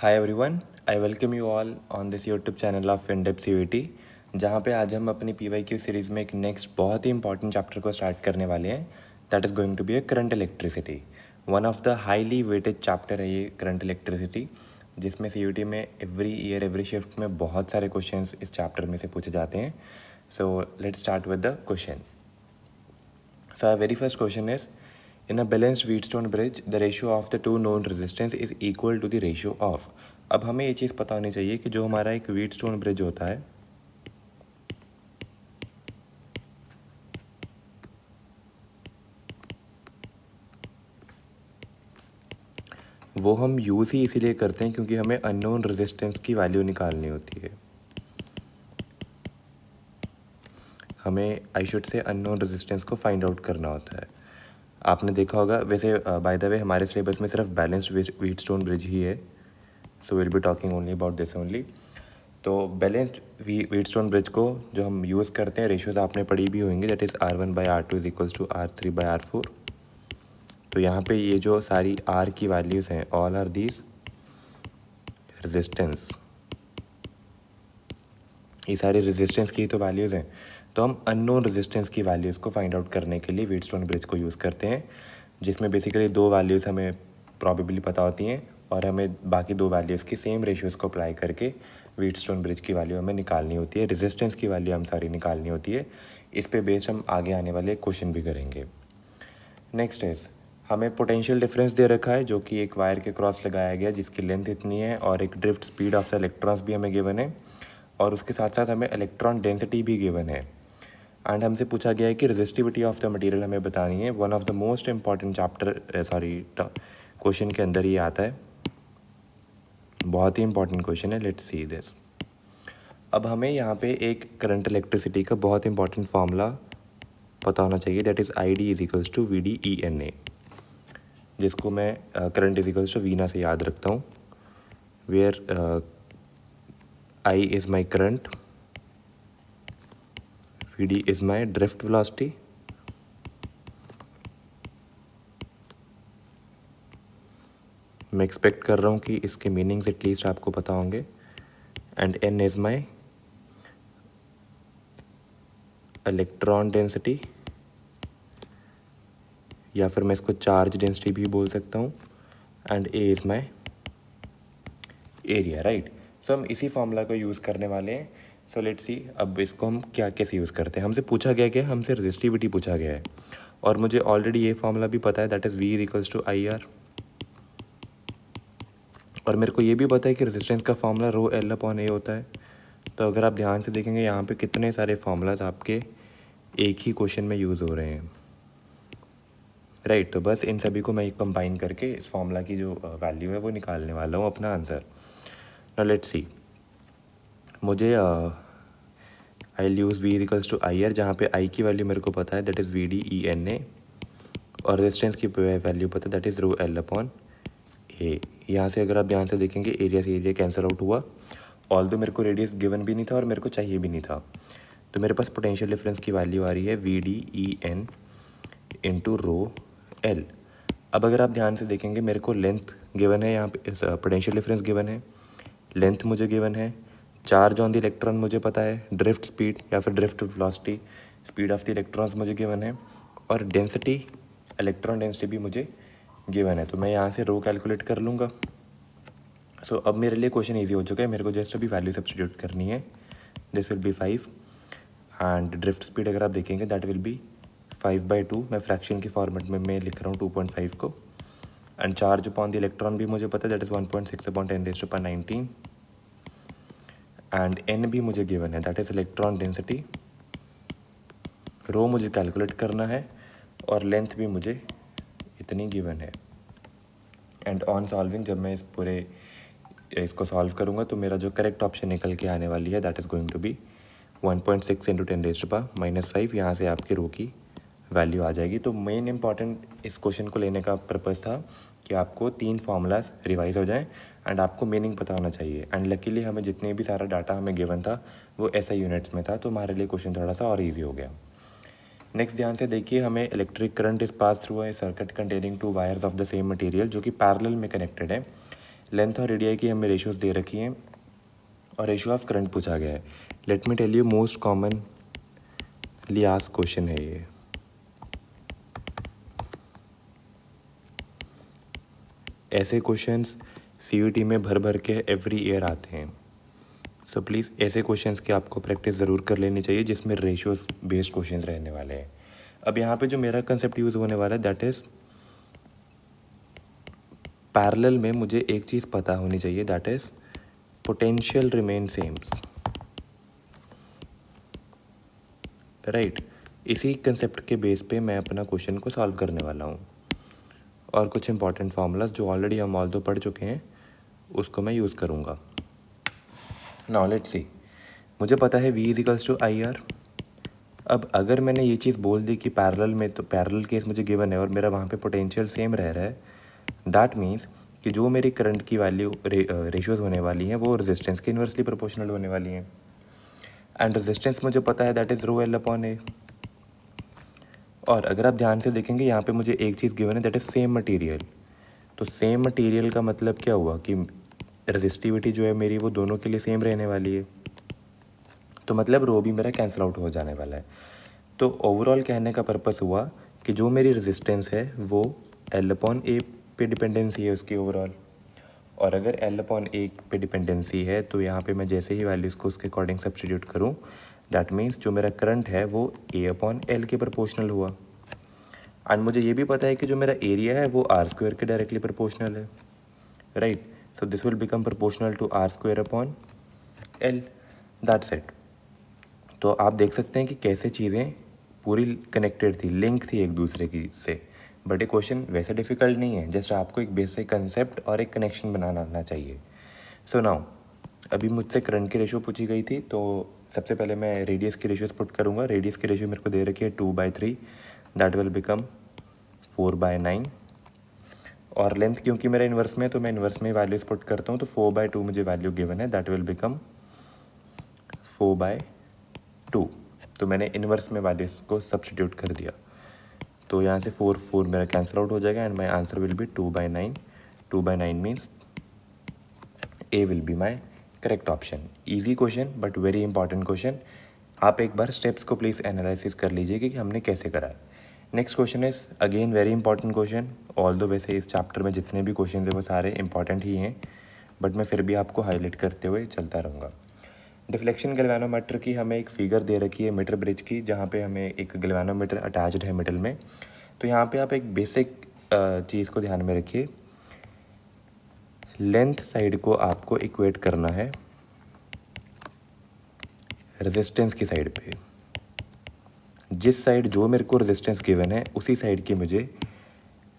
Hi everyone, I welcome you all on this YouTube channel of FinDep CVT, जहाँ पे आज हम अपनी PYQ सीरीज़ में एक नेक्स्ट बहुत ही इंपॉर्टेंट चैप्टर को स्टार्ट करने वाले हैं। That is going to be a current electricity. One of the highly weighted chapter है ये करंट इलेक्ट्रिसिटी, जिसमें CVT में एवरी ईयर एवरी शिफ्ट में बहुत सारे क्वेश्चंस इस चैप्टर में से पूछे जाते हैं। So let's start with the question. So our very first question is, in a balanced Wheatstone bridge, the ratio of the two known resistance is equal to the ratio of. अब हमें ये चीज़ पता होनी चाहिए कि जो हमारा एक Wheatstone ब्रिज होता है वो हम यूज़ ही इसीलिए करते हैं क्योंकि हमें अननोन रेजिस्टेंस की वैल्यू निकालनी होती है. हमें I should say unknown resistance को फाइंड आउट करना होता है. आपने देखा होगा, वैसे बाय द वे हमारे सिलेबस में सिर्फ बैलेंस्ड Wheatstone ब्रिज ही है. So will be talking only about this only. तो बैलेंस्ड Wheatstone ब्रिज को जो हम यूज़ करते हैं, रेशियोज आपने पढ़ी भी होंगी, that is R1/R2 is equals to R3/R4. तो यहाँ पे ये जो सारी R की वैल्यूज़ हैं, ऑल आर दीज रेजिस्टेंस. ये सारी रेजिस्टेंस की तो वैल्यूज़ हैं. तो हम अननोन रेजिस्टेंस की वैल्यूज़ को फाइंड आउट करने के लिए Wheatstone ब्रिज को यूज़ करते हैं, जिसमें बेसिकली दो वैल्यूज़ हमें प्रॉबेबली पता होती हैं और हमें बाकी दो वैल्यूज़ की सेम रेशियोज़ को अप्लाई करके Wheatstone ब्रिज की वैल्यू हमें निकालनी होती है, रेजिस्टेंस की वैल्यू हम सारी निकालनी होती है. इस पे बेस्ड हम आगे आने वाले क्वेश्चन भी करेंगे. नेक्स्ट इज़, हमें पोटेंशियल डिफरेंस दे रखा है जो कि एक वायर के क्रॉस लगाया गया जिसकी लेंथ इतनी है और एक drift speed of the electrons भी हमें गिवन है और उसके साथ साथ हमें इलेक्ट्रॉन डेंसिटी भी गिवन है. एंड हमसे पूछा गया है कि रेजिस्टिविटी ऑफ द मटेरियल हमें बतानी है. One of the most important question के अंदर ये आता है. बहुत ही इंपॉर्टेंट क्वेश्चन है. Let's see this. अब हमें यहाँ पे एक करंट इलेक्ट्रिसिटी का बहुत इंपॉर्टेंट फार्मूला पता होना चाहिए, that is ID is equals to VDENA, जिसको मैं current is equals to Veena से याद रखता हूँ, where I is my current, VD is my drift velocity, मैं एक्सपेक्ट कर रहा हूँ कि इसके मीनिंग्स एटलीस्ट आपको पता होंगे, and N is my electron density, या फिर मैं इसको चार्ज डेंसिटी भी बोल सकता हूँ, and A is my area. Right. So हम इसी फॉर्मूला को यूज़ करने वाले हैं. सो लेट्स सी अब इसको हम क्या कैसे यूज़ करते हैं. हमसे पूछा गया क्या, हमसे रेजिस्टिविटी पूछा गया है और मुझे ऑलरेडी ये फॉर्मूला भी पता है, that is V is equals to IR. और मेरे को ये भी पता है कि रेजिस्टेंस का फॉर्मूला ρL/A होता है. तो अगर आप ध्यान से देखेंगे यहाँ पे कितने सारे फार्मूलाज आपके एक ही क्वेश्चन में यूज़ हो रहे हैं. राइट. तो बस इन सभी को मैं कंबाइन करके इस फार्मूला की जो वैल्यू है वो निकालने वाला हूँ अपना आंसर. Now let's see. मुझे I use V is equals to IR, जहाँ पे I की वैल्यू मेरे को पता है, दैट इज़ VDENA, और रेजिस्टेंस की वैल्यू पता है, दैट इज़ ρL/A. यहाँ से अगर आप ध्यान से देखेंगे, एरिया से एरिया कैंसिल आउट हुआ. ऑल्दो मेरे को रेडियस गिवन भी नहीं था और मेरे को चाहिए भी नहीं था. तो मेरे पास पोटेंशियल डिफरेंस की वैल्यू आ रही है VDEN इंटू ρL. अब अगर आप ध्यान से देखेंगे, मेरे को लेंथ गिवन है, यहाँ पे पोटेंशियल डिफरेंस गिवन है, लेंथ मुझे गिवन है, चार्ज ऑन द इलेक्ट्रॉन मुझे पता है, ड्रिफ्ट स्पीड या फिर drift velocity, speed of the electrons मुझे गिवन है, और डेंसिटी, इलेक्ट्रॉन डेंसिटी भी मुझे गिवन है. तो मैं यहाँ से रो कैलकुलेट कर लूँगा. सो अब मेरे लिए क्वेश्चन ईजी हो चुका है. मेरे को जस्ट अभी वैल्यू सब्स्टिट्यूट करनी है. This will be 5 and drift speed अगर आप देखेंगे दैट विल बी 5/2. मैं फ्रैक्शन की फॉर्मेट में मैं लिख रहा हूँ 2.5 को. And charge upon the electron भी मुझे पता है, दैट इज़ 1.6/10⁻19. एंड N भी मुझे गिवन है, दैट इज़ इलेक्ट्रॉन डेंसिटी. रो मुझे कैलकुलेट करना है और लेंथ भी मुझे इतनी गिवन है. एंड ऑन सॉल्विंग, जब मैं इस पूरे इसको सॉल्व करूँगा तो मेरा जो करेक्ट ऑप्शन निकल के आने वाली है, that is going to be 1.6 × 10⁻⁻5. यहाँ से आपकी रो की वैल्यू आ जाएगी. तो मेन इंपॉर्टेंट इस क्वेश्चन को लेने का पर्पज़ था कि आपको 3 फार्मूलाज रिवाइज हो जाएं एंड आपको मीनिंग पता होना चाहिए. एंड लकीली हमें जितने भी सारा डाटा हमें गिवन था वो SI यूनिट्स में था, तो हमारे लिए क्वेश्चन थोड़ा सा और ईजी हो गया. नेक्स्ट ध्यान से देखिए, हमें electric current is pass through a circuit containing 2 wires of the same material, जो कि पैरेलल में कनेक्टेड है. लेंथ और रेडियाई की हमें रेशियोज दे रखी हैं और रेशियो ऑफ करंट पूछा गया है। Let me tell you most commonly asked question है ये। ऐसे क्वेश्चंस CUET में भर भर के एवरी ईयर आते हैं। सो प्लीज़ ऐसे क्वेश्चंस की आपको प्रैक्टिस ज़रूर कर लेनी चाहिए जिसमें रेशियोज बेस्ड क्वेश्चंस रहने वाले हैं। अब यहाँ पे जो मेरा कंसेप्ट यूज़ होने वाला है दैट इज़ पैरेलल में मुझे एक चीज़ पता होनी चाहिए that is potential remain same, right. इसी कंसेप्ट के बेस पे मैं अपना क्वेश्चन को सॉल्व करने वाला हूँ और कुछ इंपॉर्टेंट फार्मूलाज जो ऑलरेडी हम ऑल दो पढ़ चुके हैं उसको मैं यूज़ करूँगा। नाउ लेट्स सी, मुझे पता है V इजिकल्स टू IR। अब अगर मैंने ये चीज़ बोल दी कि पैरेलल में, तो पैरेलल केस मुझे गिवन है और मेरा वहाँ पे पोटेंशियल सेम रह रहा है, दैट मीन्स कि जो मेरी करंट की वैल्यू रेशियोज होने वाली हैं वो रेजिस्टेंस के इन्वर्सली प्रोपोर्शनल होने वाली हैं। एंड रेजिस्टेंस मुझे पता है that is rho L upon A। और अगर आप ध्यान से देखेंगे यहाँ पे मुझे एक चीज़ गिवन है दैट इज़ सेम मटेरियल। तो सेम मटेरियल का मतलब क्या हुआ कि रेजिस्टिविटी जो है मेरी वो दोनों के लिए सेम रहने वाली है, तो मतलब रो भी मेरा कैंसिल आउट हो जाने वाला है। तो ओवरऑल कहने का पर्पस हुआ कि जो मेरी रेजिस्टेंस है वो L अपॉन A पे डिपेंडेंसी है उसकी ओवरऑल, और अगर L अपॉन A पे डिपेंडेंसी है तो यहाँ पे मैं जैसे ही वैल्यूज़ को उसके अकॉर्डिंग सब्स्टिट्यूट करूँ दैट मीन्स जो मेरा करंट है वो A अपॉन L के प्रोपोर्शनल हुआ। एंड मुझे ये भी पता है कि जो मेरा एरिया है वो R स्क्वायर के डायरेक्टली प्रोपोर्शनल है, राइट। So this will become proportional to R square upon L, that's it. तो आप देख सकते हैं कि कैसे चीज़ें पूरी कनेक्टेड थी, लिंक थी एक दूसरे की से। बट ये क्वेश्चन वैसे डिफ़िकल्ट नहीं है, जस्ट आपको एक बेसिक कंसेप्ट और एक कनेक्शन बनाना आना चाहिए। सो नाउ अभी मुझसे करंट की रेशियो पूछी गई थी, तो सबसे पहले मैं रेडियस की रेशियोज पुट करूँगा। रेडियस की रेशियो मेरे को दे रखी है 2/3, दैट विल बिकम 4/9। और लेंथ क्योंकि मेरा इन्वर्स में है तो मैं इन्वर्स में वैल्यूज पुट करता हूँ, तो 4/2 मुझे वैल्यू गिवन है, दैट विल बिकम 4/2। तो मैंने इन्वर्स में वैल्यूज को सब्स्टिट्यूट कर दिया, तो यहाँ से 4 मेरा कैंसिल आउट हो जाएगा and my answer will be 2/9। 2/9 means A will be my correct option. Easy question but very important question. आप एक बार स्टेप्स को प्लीज़ एनालिसिस कर लीजिए कि हमने कैसे करा है। Next question is again very important question. All दो वैसे इस चैप्टर में जितने भी क्वेश्चन हैं वो सारे इंपॉर्टेंट ही हैं, बट मैं फिर भी आपको हाईलाइट करते हुए चलता रहूँगा। डिफ्लेक्शन गैल्वेनोमीटर की हमें एक फिगर दे रखी है मीटर ब्रिज की, जहाँ पे हमें एक गैल्वेनोमीटर अटैच्ड है मिडल में। तो यहाँ पे आप एक बेसिक चीज़ को ध्यान में रखिए, लेंथ साइड को आपको इक्वेट करना है रेजिस्टेंस की साइड पे। जिस साइड जो मेरे को रेजिस्टेंस गिवन है उसी साइड की मुझे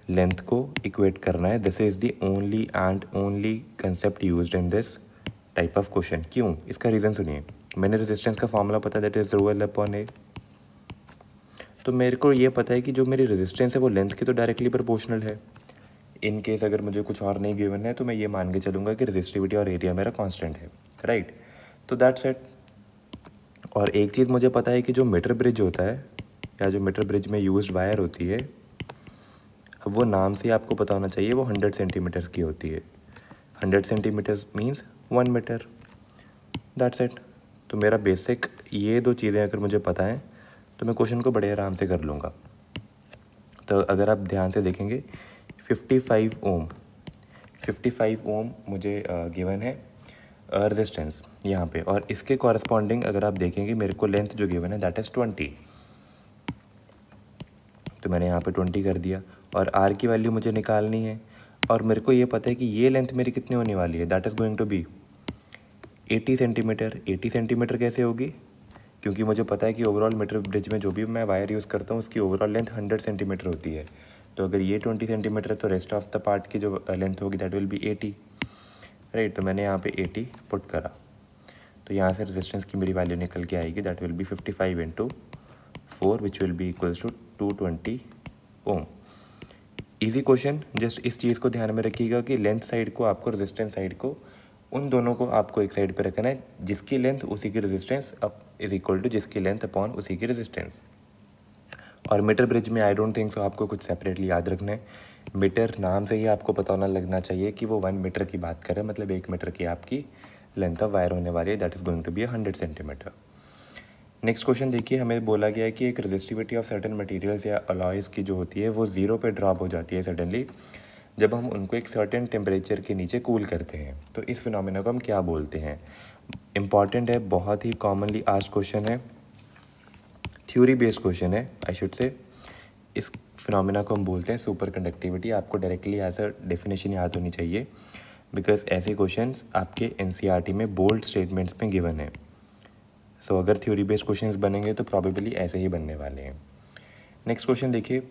लेंथ को इक्वेट करना है। This is the only and only concept used in this type of question. क्यों? इसका रीज़न सुनिए। मैंने रेजिस्टेंस का फॉर्मूला पता that is rho L upon A। तो मेरे को ये पता है कि जो मेरी रेजिस्टेंस है वो लेंथ की तो डायरेक्टली प्रोपोर्शनल है। इन केस अगर मुझे कुछ और नहीं गिवन है तो मैं ये मान के चलूँगा कि रेजिस्टिविटी और एरिया मेरा कांस्टेंट है, राइट। तो दैट्स इट। और एक चीज़ मुझे पता है कि जो मीटर ब्रिज होता है या जो मीटर ब्रिज में यूज्ड वायर होती है, अब वो नाम से ही आपको पता होना चाहिए वो 100 सेंटीमीटर्स की होती है। 100 centimetres means 1 metre, that's it. तो मेरा बेसिक ये दो चीज़ें अगर मुझे पता है तो मैं क्वेश्चन को बड़े आराम से कर लूँगा। तो अगर आप ध्यान से देखेंगे 55 ओम मुझे गिवन है रेजिस्टेंस यहाँ पे, और इसके कॉरस्पॉन्डिंग अगर आप देखेंगे मेरे को लेंथ जो गिवन है दैट इज़ 20। तो मैंने यहाँ पे 20 कर दिया और R की वैल्यू मुझे निकालनी है, और मेरे को ये पता है कि ये लेंथ मेरी कितनी होने वाली है, that is going to be 80 centimetre. 80 centimetre कैसे होगी? क्योंकि मुझे पता है कि ओवरऑल मीटर ब्रिज में जो भी मैं वायर यूज़ करता हूँ उसकी ओवरऑल लेंथ 100 सेंटीमीटर होती है। तो अगर ये 20 सेंटीमीटर है तो रेस्ट ऑफ द पार्ट की जो लेंथ होगी दैट विल बी 80, राइट। तो मैंने यहाँ पे 80 पुट करा, तो यहाँ से रेजिस्टेंस की मेरी वैल्यू निकल के आएगी that will be 55 × 4 which will be equals to 220 ohm. Easy question. Just इस चीज़ को ध्यान में रखिएगा कि लेंथ साइड को आपको रेजिस्टेंस साइड को उन दोनों को आपको एक साइड पे रखना है, जिसकी लेंथ उसी की resistance up is equal to जिसकी लेंथ अपॉन उसी की रेजिस्टेंस। और मीटर ब्रिज में आई डोंट थिंक सो आपको कुछ सेपरेटली याद रखना है। मीटर नाम से ही आपको पता होना लगना चाहिए कि वो 1 मीटर की बात करें, मतलब 1 मीटर की आपकी लेंथ ऑफ वायर होने वाली है, that is going to be 100 centimetre. Next question देखिए, हमें बोला गया है कि एक रेजिस्टिविटी ऑफ सर्टेन मटेरियल्स या अलॉयज़ की जो होती है वो 0 पे ड्रॉप हो जाती है सडनली जब हम उनको एक सर्टेन टेम्परेचर के नीचे कूल करते हैं। तो इस फिनोमेना को हम क्या बोलते हैं? इंपॉर्टेंट है, बहुत ही कॉमनली आस्क्ड क्वेश्चन है, थ्योरी बेस्ड क्वेश्चन है आई शुड से। इस फिनोमेना को हम बोलते हैं सुपर कंडक्टिविटी। आपको डायरेक्टली एज अ डेफिनेशन याद होनी चाहिए, बिकॉज ऐसे क्वेश्चंस आपके एनसीईआरटी में बोल्ड स्टेटमेंट्स में गिवन है। सो अगर थ्योरी बेस्ड क्वेश्चंस बनेंगे तो प्रॉबेबली ऐसे ही बनने वाले हैं। नेक्स्ट क्वेश्चन देखिए,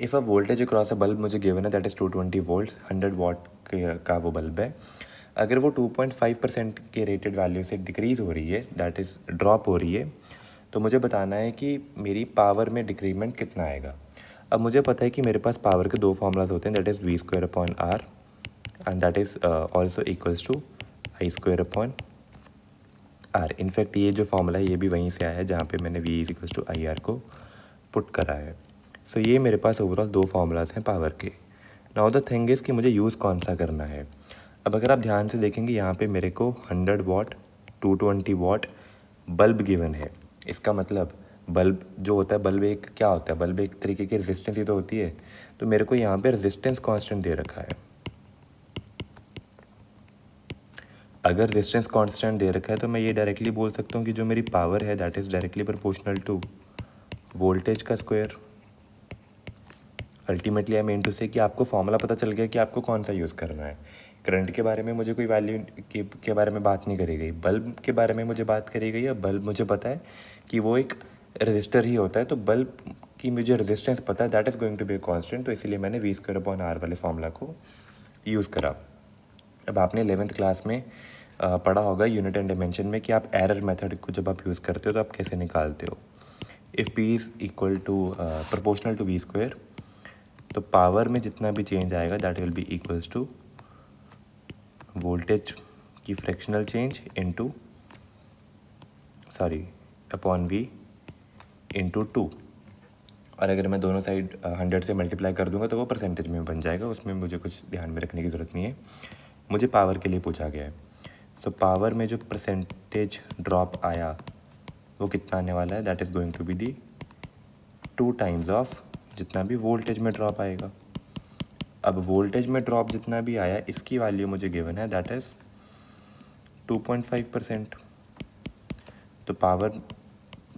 if a voltage across a bulb मुझे गिवन है दैट इज़ 220 वोल्ट, 100 वाट का वो बल्ब है। अगर वो 2.5% के रेटेड वैल्यू से डिक्रीज़ हो रही है, दैट इज़ ड्रॉप हो रही है, तो मुझे बताना है कि मेरी पावर में डिक्रीमेंट कितना आएगा। अब मुझे पता है कि मेरे पास पावर के दो फॉर्मूलाज होते हैं, that is V² R and that is also equals to I² R। In fact ये जो फॉर्मूला है ये भी वहीं से आया है जहाँ पे मैंने V=IR को पुट करा है। सो ये मेरे पास ओवरऑल दो फार्मूलाज हैं पावर के। नाउ द थिंग इज़ कि मुझे यूज़ कौन सा करना है। अब अगर आप ध्यान से देखेंगे यहाँ पे मेरे को 100 वाट 220 वाट बल्ब गिवन है। इसका मतलब बल्ब जो होता है, बल्ब एक क्या होता है, बल्ब एक तरीके की रेजिस्टेंस ही तो होती है। तो मेरे को यहाँ पे रेजिस्टेंस कांस्टेंट दे रखा है। अगर रेजिस्टेंस कांस्टेंट दे रखा है तो मैं ये डायरेक्टली बोल सकता हूँ कि जो मेरी पावर है that is directly proportional to voltage का square. Ultimately I mean to say कि आपको फॉर्मूला पता चल गया कि आपको कौन सा यूज़ करना है। करंट के बारे में मुझे कोई वैल्यू के बारे में बात नहीं करी गई, बल्ब के बारे में मुझे बात करी गई है। बल्ब मुझे पता है कि वो एक रजिस्टर ही होता है, तो बल्ब की मुझे रेजिस्टेंस पता है, that is going to be constant. तो इसीलिए मैंने V²/R वाले फॉर्मूला को यूज़ करा। अब आपने 11th क्लास में पढ़ा होगा यूनिट एंड डायमेंशन में कि आप एरर मेथड को जब आप यूज़ करते हो तो आप कैसे निकालते हो। If P is equal to proportional to V², तो पावर में जितना भी चेंज आएगा that will be equals to voltage की fractional change into upon V into 2। और अगर मैं दोनों साइड 100 से मल्टीप्लाई कर दूंगा तो वो परसेंटेज में बन जाएगा, उसमें मुझे कुछ ध्यान में रखने की ज़रूरत नहीं है। मुझे पावर के लिए पूछा गया है, तो पावर में जो परसेंटेज ड्रॉप आया वो कितना आने वाला है, that is going to be the 2 times of जितना भी वोल्टेज में ड्रॉप आएगा। अब वोल्टेज में ड्रॉप जितना भी आया इसकी वैल्यू मुझे गिवन है, दैट इज़ 2.5%। तो पावर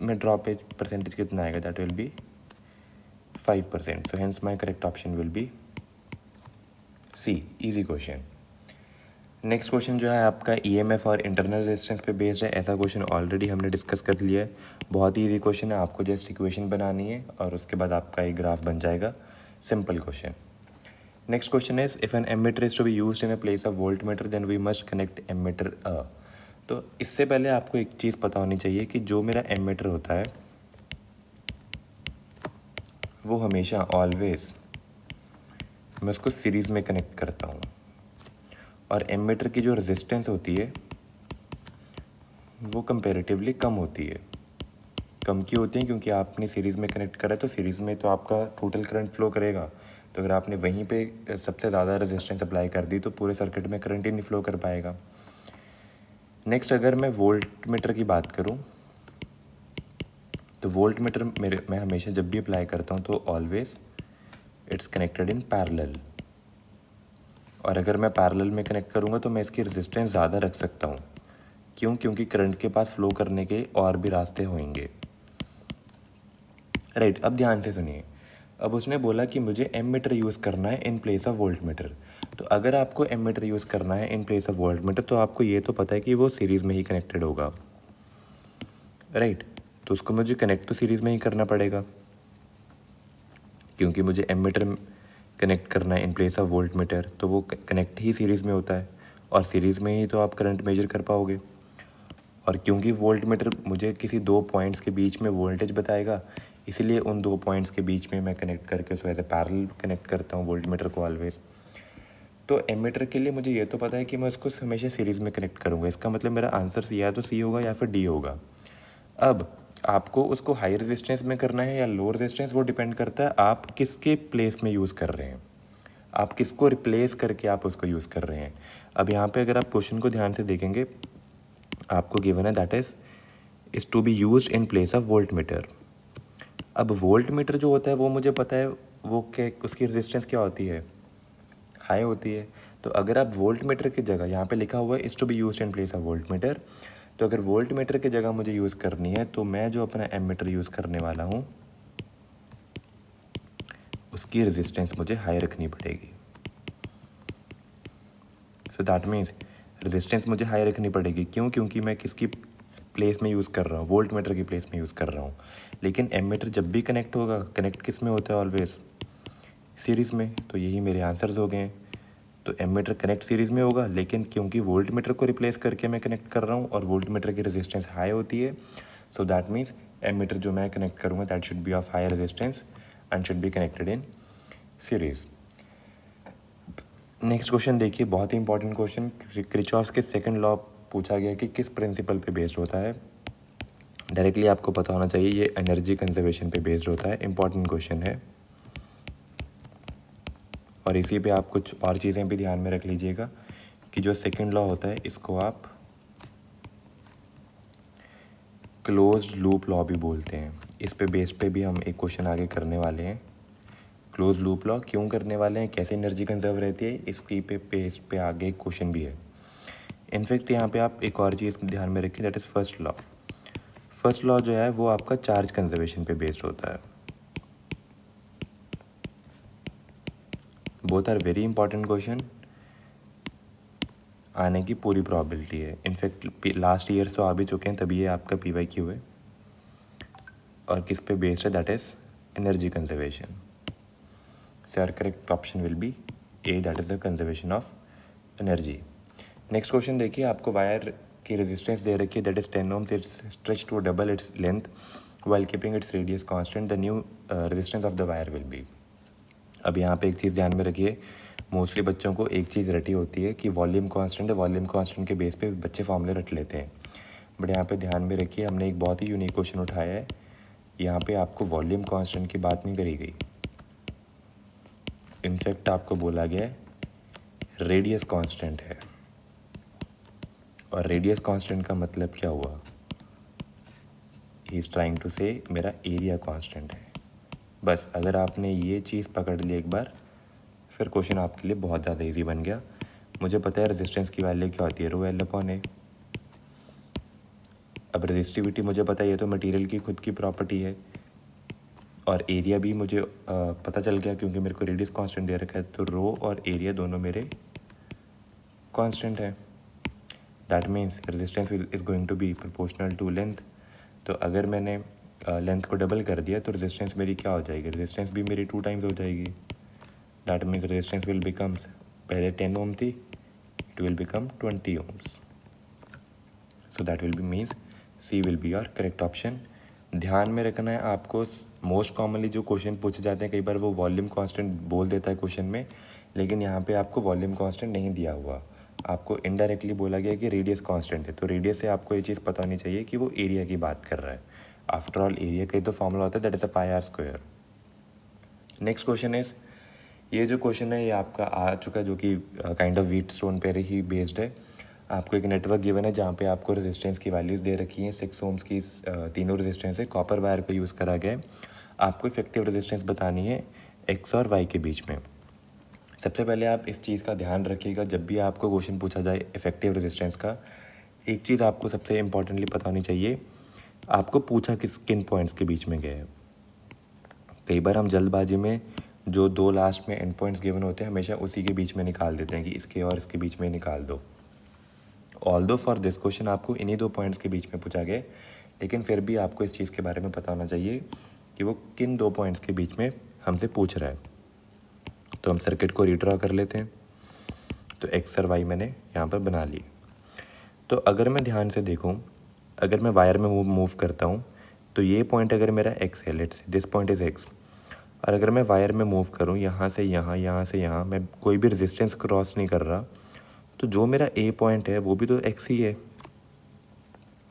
में ड्रॉप परसेंटेज कितना आएगा, that will B 5%। So hence my correct option will be C। Easy question. Next question जो है आपका EMF और इंटरनल रेजिस्टेंस पे बेस्ड है। ऐसा क्वेश्चन ऑलरेडी हमने डिस्कस कर लिया है, बहुत ही ईजी क्वेश्चन है। आपको जस्ट इक्वेशन बनानी है और उसके बाद आपका एक ग्राफ बन जाएगा, simple question. Next question is if an ammeter is to be used in a place of volt meter then we must connect ammeter a. तो इससे पहले आपको एक चीज़ पता होनी चाहिए कि जो मेरा एमीटर होता है वो हमेशा ऑलवेज मैं उसको सीरीज़ में कनेक्ट करता हूँ, और एमीटर की जो रेजिस्टेंस होती है वो कंपैरेटिवली कम होती है। कम क्यों होती है, क्योंकि आपने सीरीज़ में कनेक्ट करा है, तो सीरीज़ में तो आपका टोटल करंट फ्लो करेगा। तो अगर आपने वहीं पे सबसे ज़्यादा रेजिस्टेंस अप्लाई कर दी तो पूरे सर्किट में करंट ही नहीं फ्लो कर पाएगा। नेक्स्ट अगर मैं वोल्ट मीटर की बात करूं तो वोल्ट मीटर मैं हमेशा जब भी अप्लाई करता हूं तो always it's connected in parallel. और अगर मैं पैरेलल में कनेक्ट करूंगा तो मैं इसकी रेजिस्टेंस ज़्यादा रख सकता हूं। क्यों? क्योंकि करंट के पास फ्लो करने के और भी रास्ते होंगे। राइट, अब ध्यान से सुनिए। अब उसने बोला कि एम एमीटर यूज़ करना है इन प्लेस ऑफ वोल्ट मीटर। तो अगर आपको एमीटर यूज़ करना है इन प्लेस ऑफ वोल्ट मीटर तो आपको ये तो पता है कि वो सीरीज़ में ही कनेक्टेड होगा, राइट। तो उसको मुझे कनेक्ट तो सीरीज़ में ही करना पड़ेगा, क्योंकि मुझे एमीटर कनेक्ट करना है इन प्लेस ऑफ वोल्ट मीटर, तो वो कनेक्ट ही सीरीज़ में होता है, और सीरीज़ में ही तो आप करंट मेजर कर पाओगे। और क्योंकि वोल्ट मीटर मुझे किसी दो पॉइंट्स के बीच में वोल्टेज बताएगा, इसलिए उन दो पॉइंट्स के बीच में मैं कनेक्ट करके उसको ऐसे पैरेलल कनेक्ट करता हूँ वोल्ट मीटर को ऑलवेज। तो एमीटर के लिए मुझे ये तो पता है कि मैं उसको हमेशा सीरीज़ में कनेक्ट करूँगा। इसका मतलब मेरा आंसर या तो C होगा या फिर D होगा। अब आपको उसको हाई रेजिस्टेंस में करना है या लो रेजिस्टेंस, वो डिपेंड करता है आप किसके प्लेस में यूज़ कर रहे हैं, आप किसको रिप्लेस करके आप उसको यूज़ कर रहे हैं। अब यहाँ पे अगर आप क्वेश्चन को ध्यान से देखेंगे, आपको गिवन है that is to be used in place of volt meter. अब वोल्ट मीटर जो होता है वो मुझे पता है वो क्या, उसकी रेजिस्टेंस क्या होती है, हाई होती है। तो अगर आप वोल्ट मीटर की जगह, यहाँ पे लिखा हुआ है is to be used in place of volt meter, तो अगर वोल्ट मीटर की जगह मुझे यूज़ करनी है तो मैं जो अपना एमीटर यूज़ करने वाला हूँ उसकी रेजिस्टेंस मुझे हाई रखनी पड़ेगी। सो दैट मीन्स रेजिस्टेंस मुझे हाई रखनी पड़ेगी। क्यों? क्योंकि मैं किसकी प्लेस में यूज़ कर रहा हूँ, वोल्ट मीटर की प्लेस में यूज़ कर रहा हूँ। लेकिन एमीटर जब भी कनेक्ट होगा, कनेक्ट किस में होता है ऑलवेज, सीरीज़ में। तो यही मेरे आंसर्स हो गए हैं। तो एमीटर कनेक्ट सीरीज़ में होगा, लेकिन क्योंकि वोल्ट मीटर को रिप्लेस करके मैं कनेक्ट कर रहा हूँ और वोल्ट मीटर की रेजिस्टेंस हाई होती है, सो दैट मीन्स एमीटर जो मैं कनेक्ट करूँगा that should be of high resistance and should be connected in series. Next question देखिए, बहुत ही इंपॉर्टेंट क्वेश्चन। किरचॉफ्स के सेकंड लॉ पूछा गया कि किस प्रिंसिपल पे बेस्ड होता है। डायरेक्टली आपको पता होना चाहिए, ये एनर्जी कंजर्वेशन पे बेस्ड होता है। इंपॉर्टेंट क्वेश्चन है और इसी पे आप कुछ और चीज़ें भी ध्यान में रख लीजिएगा कि जो सेकंड लॉ होता है इसको आप क्लोज्ड लूप लॉ भी बोलते हैं। इस पे बेस पे भी हम एक क्वेश्चन आगे करने वाले हैं। क्लोज लूप लॉ क्यों करने वाले हैं, कैसे एनर्जी कंजर्व रहती है, इसकी पे बेस पे आगे एक क्वेश्चन भी है। इनफैक्ट यहाँ पे आप एक और चीज़ ध्यान में रखें, that is first law. First law जो है वो आपका चार्ज कंजर्वेशन पे बेस्ड होता है। Both are very important question, आने की पूरी प्रॉबिलिटी है। इनफैक्ट लास्ट ईयर्स तो आ भी चुके हैं, तभी ये आपका PYQ है। और किस पे बेस्ड है, that is energy conservation. So our correct option will be A, that is the conservation of energy. Next question देखिए, आपको वायर की रेजिस्टेंस दे रखी है that is 10 ohms, it's stretch to double its length while keeping its radius constant, the new resistance of the wire will be. अब यहाँ पे एक चीज़ ध्यान में रखिए, मोस्टली बच्चों को एक चीज़ रटी होती है कि वॉल्यूम कांस्टेंट है, वॉल्यूम कांस्टेंट के बेस पे बच्चे फॉर्मूले रट लेते हैं। बट यहाँ पे ध्यान में रखिए, हमने एक बहुत ही यूनिक क्वेश्चन उठाया है। यहाँ पे आपको वॉल्यूम कांस्टेंट की बात नहीं करी गई, इनफैक्ट आपको बोला गया रेडियस कांस्टेंट है। और रेडियस कांस्टेंट का मतलब क्या हुआ, ही इज़ ट्राइंग टू से मेरा एरिया कांस्टेंट है। बस अगर आपने ये चीज़ पकड़ ली एक बार, फिर क्वेश्चन आपके लिए बहुत ज़्यादा इजी बन गया। मुझे पता है रेजिस्टेंस की वैल्यू क्या होती है, ρL/A। अब रेजिस्टिविटी मुझे पता है, ये तो मटेरियल की खुद की प्रॉपर्टी है। और एरिया भी मुझे पता चल गया क्योंकि मेरे को रेडियस कांस्टेंट दे रखा है, तो रो और एरिया दोनों मेरे कांस्टेंट है। That means resistance is going to be proportional to length. तो अगर मैंने लेंथ को डबल कर दिया तो रेजिस्टेंस मेरी क्या हो जाएगी, रेजिस्टेंस भी मेरी 2 टाइम्स हो जाएगी। That means resistance will becomes, पहले 10 ओम थी, it will become 20 ohms। So that will B means C will be your correct option. ध्यान में रखना है आपको, मोस्ट कॉमनली जो क्वेश्चन पूछे जाते हैं कई बार वो वॉल्यूम कांस्टेंट बोल देता है क्वेश्चन में, लेकिन यहाँ पे आपको वॉल्यूम कांस्टेंट नहीं दिया हुआ, आपको इनडायरेक्टली बोला गया कि रेडियस कांस्टेंट है। तो रेडियस से आपको ये चीज़ पता होनी चाहिए कि वो एरिया की बात कर रहा है। आफ्टर ऑल एरिया का ही तो फॉर्मूला होता है, that is a πr²। Next question is, ये जो क्वेश्चन है ये आपका आ चुका है, जो कि काइंड ऑफ व्हीटस्टोन पर ही बेस्ड है। आपको एक नेटवर्क गिवन है जहाँ पे आपको रेजिस्टेंस की वैल्यूज़ दे रखी हैं, 6 ohms की तीनों रेजिस्टेंस है, कॉपर वायर को यूज़ करा गया है। आपको इफेक्टिव रेजिस्टेंस बतानी है X और Y के बीच में। सबसे पहले आप इस चीज़ का ध्यान रखिएगा, जब भी आपको क्वेश्चन पूछा जाए इफेक्टिव रेजिस्टेंस का, एक चीज़ आपको सबसे इंपॉर्टेंटली पता होनी चाहिए, आपको पूछा किन पॉइंट्स के बीच में गया है। कई बार हम जल्दबाजी में जो 2 लास्ट में एंड पॉइंट्स गिवन होते हैं हमेशा उसी के बीच में निकाल देते हैं कि इसके और इसके बीच में निकाल दो। ऑल्दो फॉर दिस क्वेश्चन आपको इन्हीं 2 पॉइंट्स के बीच में पूछा गया, लेकिन फिर भी आपको इस चीज़ के बारे में पता होना चाहिए कि वो किन 2 पॉइंट्स के बीच में हमसे पूछ रहा है। तो हम सर्किट को रीड्रॉ कर लेते हैं। तो X और Y मैंने यहाँ पर बना ली। तो अगर मैं ध्यान से देखूँ, अगर मैं वायर में मूव करता हूँ तो ये पॉइंट अगर मेरा X है, let's this point is X, और अगर मैं वायर में मूव करूँ यहाँ से यहाँ, यहाँ से यहाँ, मैं कोई भी रेजिस्टेंस क्रॉस नहीं कर रहा, तो जो मेरा A पॉइंट है वो भी तो X ही है।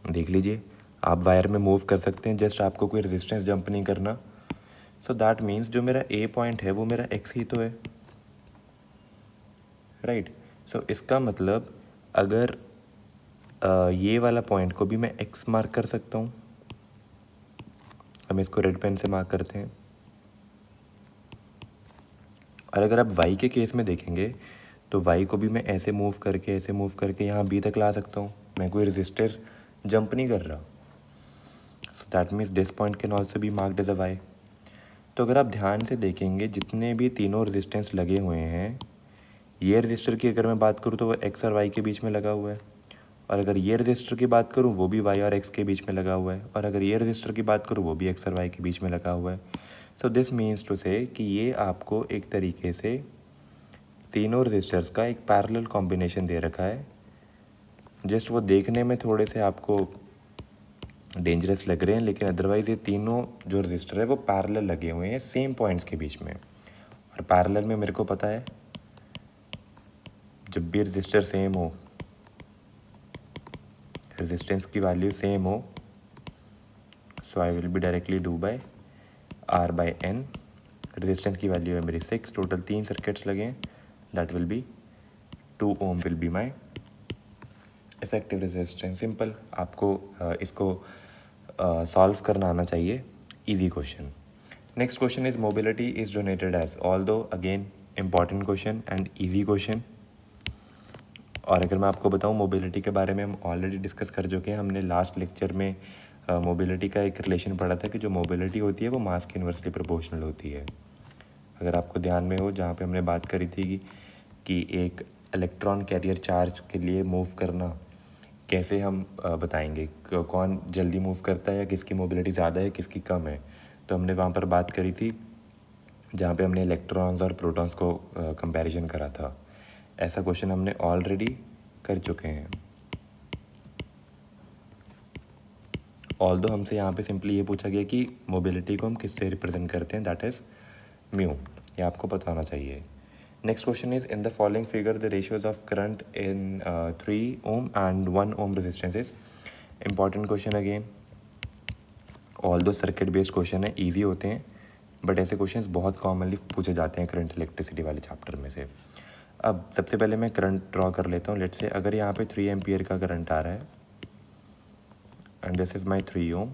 देख लीजिए, आप वायर में मूव कर सकते हैं, जस्ट आपको कोई रेजिस्टेंस जंप नहीं करना। सो दैट मीन्स जो मेरा ए पॉइंट है वो मेरा एक्स ही तो है, राइट। सो इसका मतलब अगर ये वाला पॉइंट को भी मैं एक्स मार्क कर सकता हूँ, हम इसको रेड पेन से मार्क करते हैं। और अगर आप वाई के केस में देखेंगे तो वाई को भी मैं ऐसे मूव करके यहाँ बी तक ला सकता हूँ, मैं कोई रजिस्टर जंप नहीं कर रहा। So that means this point can also be marked as a Y. तो अगर आप ध्यान से देखेंगे जितने भी तीनों रेजिस्टेंस लगे हुए हैं, ये रजिस्टर की अगर मैं बात करूँ तो वो एक्स और वाई के बीच में लगा हुआ है, और अगर ये रजिस्टर की बात करूँ वो भी वाई और एक्स के बीच में लगा हुआ है, और अगर ये रजिस्टर की बात करूँ वो भी एक्स और वाई के बीच में लगा हुआ है। So this means to say कि ये आपको एक तरीके से तीनों रजिस्टर्स का एक पैरेलल कॉम्बिनेशन दे रखा है। जस्ट वो देखने में थोड़े से आपको डेंजरस लग रहे हैं, लेकिन अदरवाइज़ ये तीनों जो रजिस्टर है वो पैरेलल लगे हुए हैं सेम पॉइंट्स के बीच में। और पैरेलल में मेरे को पता है जब भी रजिस्टर सेम हो, रेजिस्टेंस की वैल्यू सेम हो, so I will be directly do by R by N. Resistance की वैल्यू है मेरी 6, टोटल 3 सर्किट्स लगे हैं, that will be 2 ohm will be my effective resistance. Simple, आपको इसको सॉल्व करना आना चाहिए, easy question. Next question is mobility is donated as, although again important question and easy question. और अगर मैं आपको बताऊं मोबिलिटी के बारे में हम ऑलरेडी डिस्कस कर चुके हैं, हमने लास्ट लेक्चर में मोबिलिटी का एक रिलेशन पढ़ा था कि जो मोबिलिटी होती है वो मास के इन्वर्सली प्रोपोर्शनल होती है। अगर आपको ध्यान में हो, जहाँ पे हमने बात करी थी कि एक इलेक्ट्रॉन कैरियर चार्ज के लिए मूव करना कैसे हम बताएंगे, कौन जल्दी मूव करता है या किसकी मोबिलिटी ज़्यादा है किसकी कम है। तो हमने वहाँ पर बात करी थी जहाँ पे हमने इलेक्ट्रॉन्स और प्रोटॉन्स को कंपैरिजन करा था। ऐसा क्वेश्चन हमने ऑलरेडी कर चुके हैं। ऑल्दो हमसे यहाँ पे सिंपली ये पूछा गया कि मोबिलिटी को हम किससे रिप्रेजेंट करते हैं, दैट इज़ म्यू, ये आपको पता होना चाहिए। Next question is in the following figure the ratios of current in 3 ohm and 1 ohm resistances. Important question again, although circuit based question है, ईजी होते हैं, बट ऐसे क्वेश्चंस बहुत कॉमनली पूछे जाते हैं करंट इलेक्ट्रिसिटी वाले चैप्टर में से। अब सबसे पहले मैं करंट ड्रॉ कर लेता हूँ। लेट्स से अगर यहाँ पे 3 एम्पियर का करंट आ रहा है and this is my 3 ohm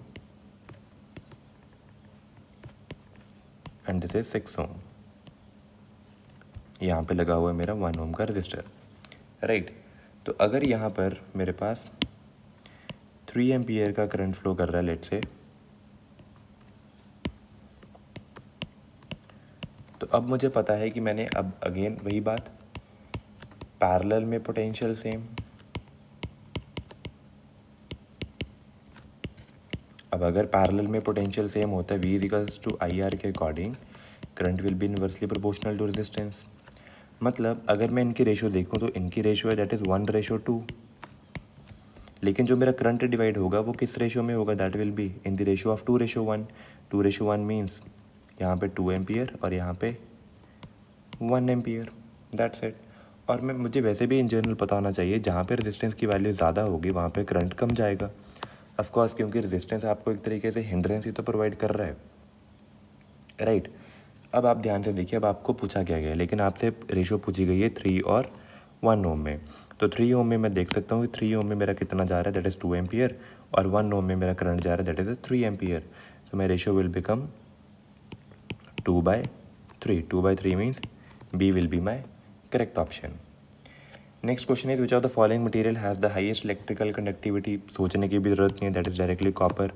and this is 6 ओम, यहाँ पे लगा हुआ है मेरा 1 ओम का रजिस्टर, राइट। तो अगर यहाँ पर मेरे पास 3 एम्पियर का करंट फ्लो कर रहा है लेट्स से, तो अब मुझे पता है कि मैंने अब अगेन वही बात, पैरेलल में पोटेंशियल सेम। अब अगर पैरेलल में पोटेंशियल सेम होता है V इक्वल्स टू IR के according, current will be inversely proportional to resistance. मतलब अगर मैं इनकी रेशियो देखूं तो इनकी रेशियो है दैट इज़ 1:2, लेकिन जो मेरा करंट डिवाइड होगा वो किस रेशियो में होगा, that will be in the ratio of 2:1। 2:1 means यहाँ पे 2 एम्पियर और यहाँ पे 1 एम्पियर, दैट्स इट। और मैं मुझे वैसे भी इन जनरल पता होना चाहिए जहाँ पे रेजिस्टेंस की वैल्यू ज़्यादा होगी वहाँ पे करंट कम जाएगा, ऑफ कोर्स, क्योंकि रेजिस्टेंस आपको एक तरीके से हिंड्रेंस ही तो प्रोवाइड कर रहा है, राइट। अब आप ध्यान से देखिए, अब आपको पूछा क्या गया, लेकिन आपसे रेशियो पूछी गई है 3 और 1 ओम में। तो 3 ओम में मैं देख सकता हूँ कि 3 ओम में मेरा कितना जा रहा है, दैट इज़ 2 एम्पियर, और 1 ओम में मेरा करंट जा रहा है that is 3 ampere. So my ratio will become 2/3। 2/3 means B will be my correct option. Next question is which of the following material has the highest electrical conductivity. सोचने की भी ज़रूरत नहीं है, that is directly copper.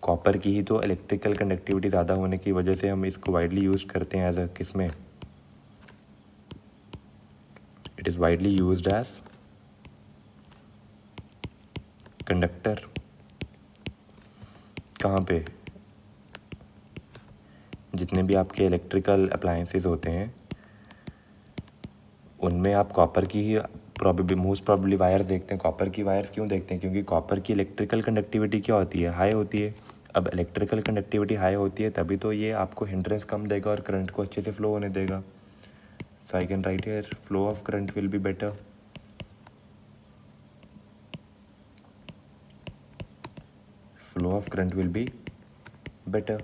Copper की ही तो electrical conductivity ज़्यादा होने की वजह से हम इसको वाइडली यूज़ करते हैं एज अ किस में, it is widely used as conductor. कहाँ पे, जितने भी आपके इलेक्ट्रिकल अप्लायंसेस होते हैं उनमें आप कॉपर की ही मोस्ट प्रॉब्ली वायर्स देखते हैं। कॉपर की वायर्स क्यों देखते हैं, क्योंकि कॉपर की इलेक्ट्रिकल कंडक्टिविटी क्या होती है, हाई होती है। अब इलेक्ट्रिकल कंडक्टिविटी हाई होती है तभी तो ये आपको हिंड्रेंस कम देगा और करंट को अच्छे से फ्लो होने देगा। So I can write here flow of current will be better. Flow of current will be better,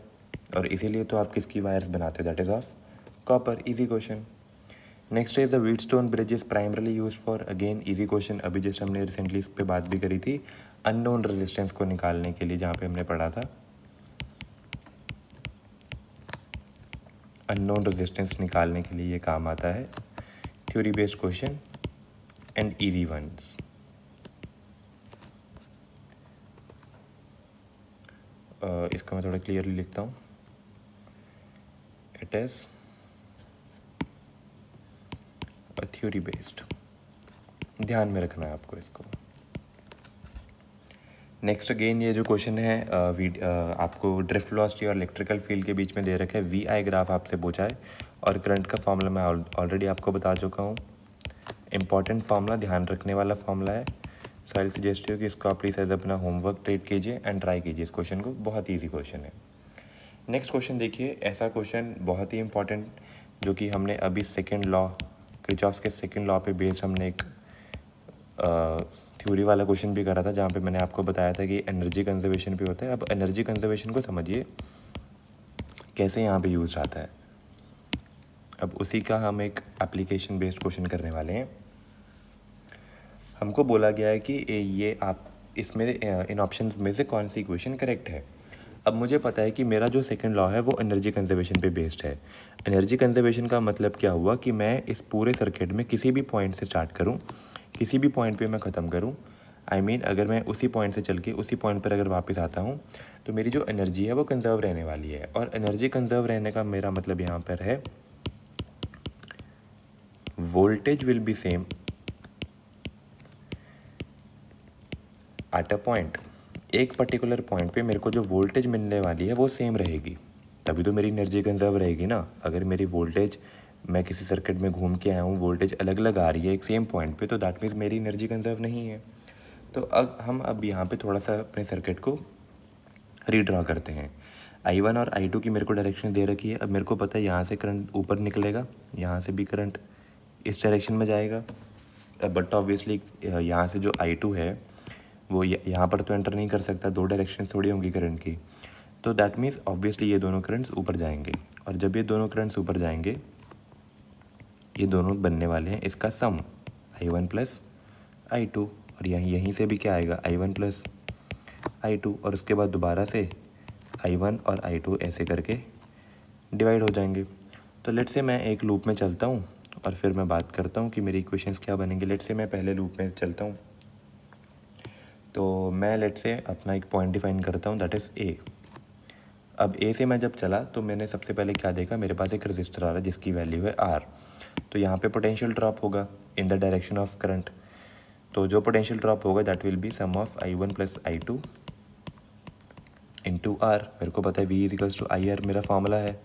और इसीलिए तो आप किसकी वायर्स बनाते हो, that is of copper. Easy question. Next is the Wheatstone bridge is primarily use for, again easy question, अभी just हमने recently इस पर बात भी करी थी, अननोन रेजिस्टेंस को निकालने के लिए, जहाँ पे हमने पढ़ा था अननोन रेजिस्टेंस निकालने के लिए ये काम आता है। Theory based question and easy ones. इसका मैं थोड़ा क्लियरली लिखता हूँ, it is a theory based, ध्यान में रखना है आपको इसको। नेक्स्ट अगेन ये जो क्वेश्चन है आपको ड्रिफ्ट वेलोसिटी और इलेक्ट्रिकल फील्ड के बीच में दे रखा है, वी आई ग्राफ आपसे पूछा है, और करंट का फॉर्मूला मैं ऑलरेडी आपको बता चुका हूँ। इंपॉर्टेंट फार्मूला, ध्यान रखने वाला फार्मूला है। सो आई सजेस्ट यू कि इसको आप प्लीज़ एज अपना होमवर्क ट्रीट कीजिए एंड ट्राई कीजिए इस क्वेश्चन को, बहुत ईजी क्वेश्चन है। नेक्स्ट क्वेश्चन देखिए, ऐसा क्वेश्चन बहुत ही इंपॉर्टेंट, जो कि हमने अभी सेकेंड लॉ, किरचॉफ्स के सेकेंड लॉ पे बेस्ड हमने एक थ्योरी वाला क्वेश्चन भी करा था, जहाँ पे मैंने आपको बताया था कि एनर्जी कंजर्वेशन पे होता है। अब एनर्जी कंजर्वेशन को समझिए कैसे यहाँ पे यूज आता है। अब उसी का हम एक एप्लीकेशन बेस्ड क्वेश्चन करने वाले हैं। हमको बोला गया है कि ये आप इसमें इन ऑप्शन में से कौन सी इक्वेशन करेक्ट है। अब मुझे पता है कि मेरा जो सेकंड लॉ है वो एनर्जी कंजर्वेशन पे बेस्ड है। एनर्जी कंजर्वेशन का मतलब क्या हुआ कि मैं इस पूरे सर्किट में किसी भी पॉइंट से स्टार्ट करूं, किसी भी पॉइंट पे मैं ख़त्म करूं, आई मीन अगर मैं उसी पॉइंट से चल के उसी पॉइंट पर अगर वापस आता हूं, तो मेरी जो एनर्जी है वो कंजर्व रहने वाली है। और एनर्जी कंजर्व रहने का मेरा मतलब यहाँ पर है voltage will be same at a point. एक पर्टिकुलर पॉइंट पे मेरे को जो वोल्टेज मिलने वाली है वो सेम रहेगी, तभी तो मेरी एनर्जी कंजर्व रहेगी ना। अगर मेरी वोल्टेज, मैं किसी सर्किट में घूम के आया हूँ, वोल्टेज अलग अलग आ रही है एक सेम पॉइंट पे, तो दैट मीन्स मेरी एनर्जी कंजर्व नहीं है। तो अब हम यहाँ पे थोड़ा सा अपने सर्किट को रीड्रॉ करते हैं। I1 और I2 की मेरे को डायरेक्शन दे रखी है। अब मेरे को पता है यहाँ से करंट ऊपर निकलेगा, यहाँ से भी करंट इस डायरेक्शन में जाएगा। बट ऑब्वियसली यहाँ से जो I2 है वो यहाँ पर तो एंटर नहीं कर सकता, दो डायरेक्शन थोड़ी होंगी करंट की। तो दैट मीन्स ऑब्वियसली ये दोनों करंट्स ऊपर जाएंगे, और जब ये दोनों करंट्स ऊपर जाएंगे, ये दोनों बनने वाले हैं इसका सम, I1 प्लस I2। और यहीं से भी क्या आएगा, I1 प्लस I2, और उसके बाद दोबारा से I1 और I2 ऐसे करके डिवाइड हो जाएंगे। तो लेट से मैं एक लूप में चलता हूँ और फिर मैं बात करता हूँ कि मेरी इक्वेशंस क्या बनेंगे। लेट से मैं पहले लूप में चलता हूँ, तो मैं लेट से अपना एक पॉइंट डिफाइन करता हूँ, दैट इज़ ए। अब ए से मैं जब चला तो मैंने सबसे पहले क्या देखा, मेरे पास एक रजिस्टर आ रहा है जिसकी वैल्यू है आर। तो यहाँ पे पोटेंशियल ड्रॉप होगा in the direction of current. तो जो पोटेंशियल ड्रॉप होगा that will be sum of I1 plus I2 into R. मेरे को पता है V equals to I R मेरा फॉर्मूला है,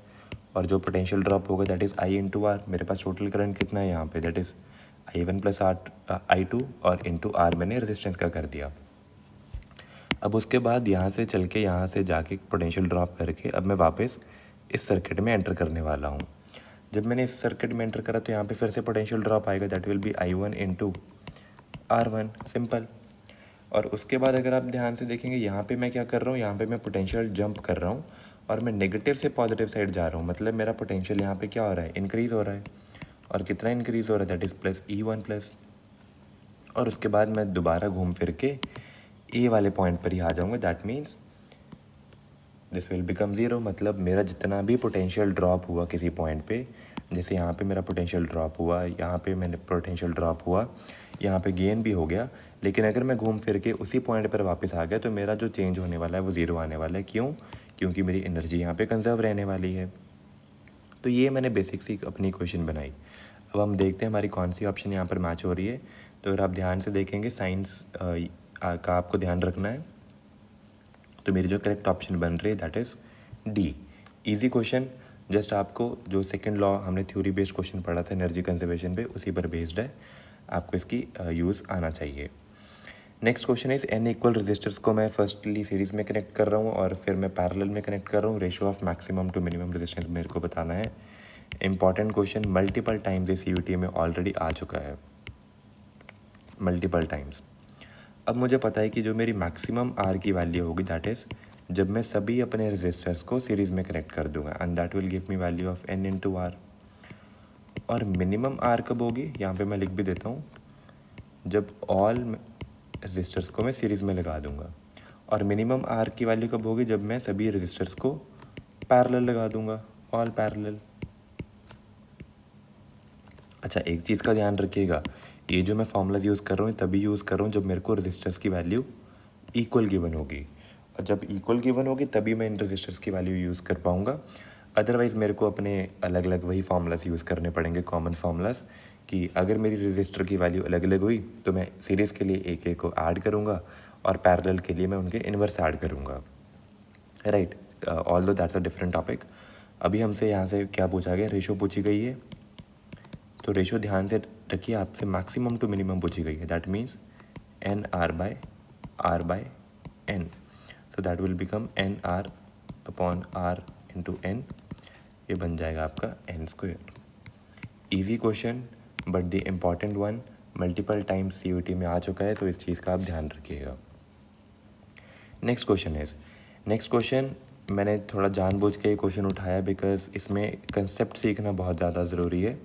और जो पोटेंशियल ड्रॉप होगा that is I into R. मेरे पास टोटल करंट कितना है यहाँ पे, that is I1 plus I2 और इंटू आर मैंने रेजिस्टेंस का कर दिया। अब उसके बाद यहाँ से चल के यहाँ से जाके पोटेंशियल ड्रॉप करके अब मैं वापस इस सर्किट में एंटर करने वाला हूँ। जब मैंने इस सर्किट में एंटर करा तो यहाँ पे फिर से पोटेंशियल ड्रॉप आएगा, that will B I1 into R1, simple. और उसके बाद अगर आप ध्यान से देखेंगे यहाँ पे मैं क्या कर रहा हूँ, यहाँ पे मैं पोटेंशियल जंप कर रहा हूँ और मैं नेगेटिव से पॉजिटिव साइड जा रहा हूँ। मतलब मेरा पोटेंशियल यहाँ पे क्या हो रहा है, इंक्रीज़ हो रहा है। और कितना इंक्रीज़ हो रहा है, that is plus E1 plus. और उसके बाद मैं दोबारा घूम फिर के ए वाले पॉइंट पर ही आ जाऊँगा, that means this will become zero. मतलब मेरा जितना भी पोटेंशियल ड्रॉप हुआ किसी पॉइंट पे, जैसे यहाँ पे मेरा पोटेंशियल ड्रॉप हुआ, यहाँ पे मैंने पोटेंशियल ड्रॉप हुआ, यहाँ पे गेन भी हो गया, लेकिन अगर मैं घूम फिर के उसी पॉइंट पर वापस आ गया तो मेरा जो चेंज होने वाला है वो ज़ीरो आने वाला है। क्यों? क्योंकि मेरी एनर्जी यहाँ पे कंजर्व रहने वाली है। तो ये मैंने बेसिक सी अपनी इक्वेशन बनाई। अब हम देखते हैं हमारी कौन सी ऑप्शन यहाँ पर मैच हो रही है। तो अगर आप ध्यान से देखेंगे, साइंस का आपको ध्यान रखना है, तो मेरी जो करेक्ट ऑप्शन बन रही है that is D. Easy question, just आपको जो सेकंड लॉ हमने थ्योरी बेस्ड क्वेश्चन पढ़ा था एनर्जी कंजर्वेशन पे, उसी पर बेस्ड है, आपको इसकी यूज़ आना चाहिए। Next question is n equal resistors को मैं फर्स्टली सीरीज़ में कनेक्ट कर रहा हूँ और फिर मैं पैरेलल में कनेक्ट कर रहा हूँ। Ratio of maximum to minimum resistance मेरे को बताना है। इंपॉर्टेंट क्वेश्चन, मल्टीपल टाइम्स ये CUT में ऑलरेडी आ चुका है, मल्टीपल टाइम्स। अब मुझे पता है कि जो मेरी मैक्सिमम आर की वैल्यू होगी दैट इज़ जब मैं सभी अपने रजिस्टर्स को सीरीज़ में कनेक्ट कर दूंगा, and that will give me value of n into R. और मिनिमम आर कब होगी, यहाँ पे मैं लिख भी देता हूँ, जब ऑल रजिस्टर्स को मैं सीरीज़ में लगा दूंगा। और मिनिमम आर की वैल्यू कब होगी, जब मैं सभी रजिस्टर्स को पैरेलल लगा दूंगा, ऑल पैरेलल। अच्छा, एक चीज़ का ध्यान रखिएगा, ये जो मैं फॉर्मूलाज यूज़ कर रहा हूँ तभी यूज़ कर रहा हूँ जब मेरे को रजिस्टर्स की वैल्यू इक्वल गिवन होगी, और जब इक्वल गिवन होगी तभी मैं इन रजिस्टर्स की वैल्यू यूज़ कर पाऊँगा। अदरवाइज़ मेरे को अपने अलग अलग वही फार्मूलाज यूज़ करने पड़ेंगे, कॉमन फार्मूलाज, कि अगर मेरी रजिस्टर की वैल्यू अलग अलग हुई तो मैं सीरीज़ के लिए एक एक को ऐड करूँगा और पैरेलल के लिए मैं उनके इन्वर्स ऐड करूँगा, right. Although that's a different topic. अभी हमसे यहाँ से क्या पूछा गया, रेशो पूछी गई है। तो रेशो ध्यान से रखिए, आपसे मैक्सिमम टू मिनिमम पूछी गई है, that means n R by n, so that will become n r upon r into n, ये बन जाएगा आपका n square. Easy question but the important one, multiple times CUT में आ चुका है, तो इस चीज़ का आप ध्यान रखिएगा। नेक्स्ट क्वेश्चन मैंने थोड़ा जानबूझ के ये क्वेश्चन उठाया बिकॉज इसमें कंसेप्ट सीखना बहुत ज़्यादा ज़रूरी है।